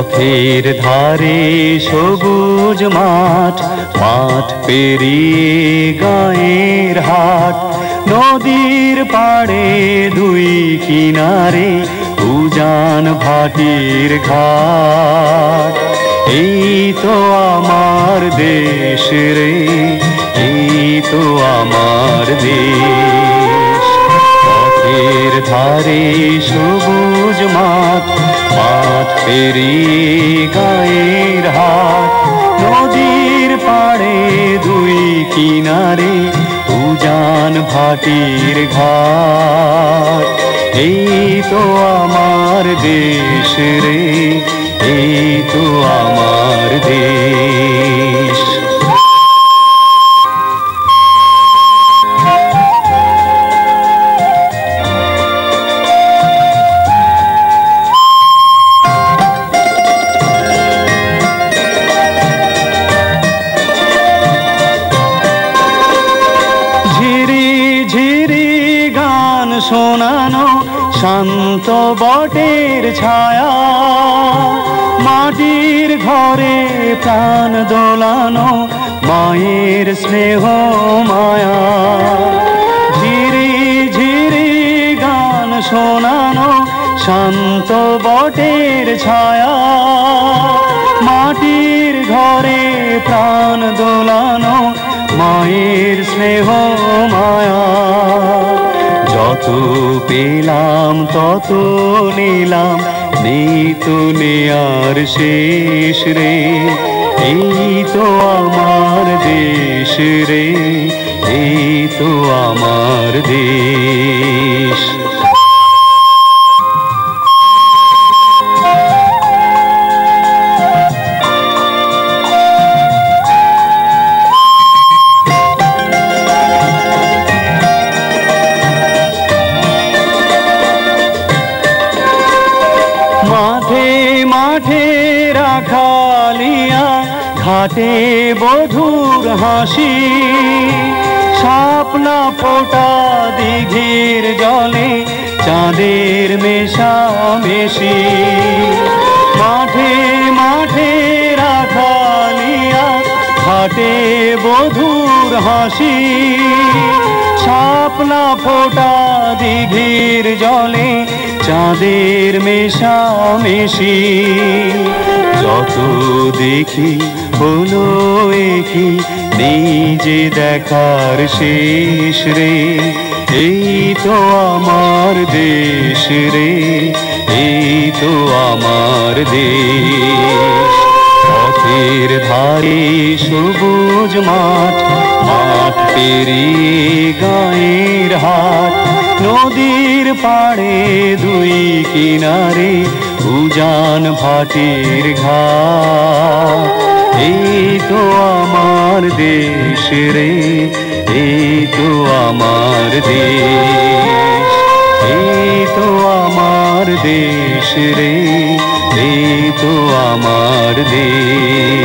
পথের ধারে সবুজ মাঠ, মাঠ পেরিয়ে গায়ের হাট, নদীর পাড়ে দুই কিনারে উজান ভাটির ঘাট। এই তো আমার দেশ রে, এই তো আমার দেশ। পথের ধারে সবুজ মাঠ, মাঠ পেরিয়ে গায়ের হাট, নদীর পাড়ে দুই কিনারে উজান ভাটির ঘাট। এই তো আমার দেশ রে, এই তো আমার দেশ। শোনানো শান্ত বটের ছায়া, মাটির ঘরে প্রাণ দোলানো মায়ের স্নেহ মায়া। ঝিরি ঝিরি গান শোনানো শান্ত বটের ছায়া, মাটির ঘরে প্রাণ দোলানো মায়ের স্নেহ মায়া। যত পেলাম তত নিলাম, নেই তো নেয়ার শেষ রে। এই তো আমার দেশ রে, এই তো আমার দেশ। মাঠে মাঠে রাখালিয়া, ঘাটে বধুর হাসি, শাপলা ফোটা দিঘির জলে চাঁদের মেশামেশি। মাঠে মাঠে রাখালিয়া, ঘাটে বধুর হাসি, শাপলা ফোটা দিঘির জলে চাঁদের মেশামেশি। যত দেখি হলো একই, নেই যে দেখার শেষ রে। এই তো আমার দেশ রে, এই তো আমার দেশ। পথের ধারে সবুজ মাঠ, মাঠ পেরিয়ে গায়ের হাট, নদীর পাড়ে দুই কিনারে উজান ভাটির ঘাট। এই তো আমার দেশ রে, এই তো আমার দেশ। এই তো আমার দেশ রে, এই তো আমার দেশ।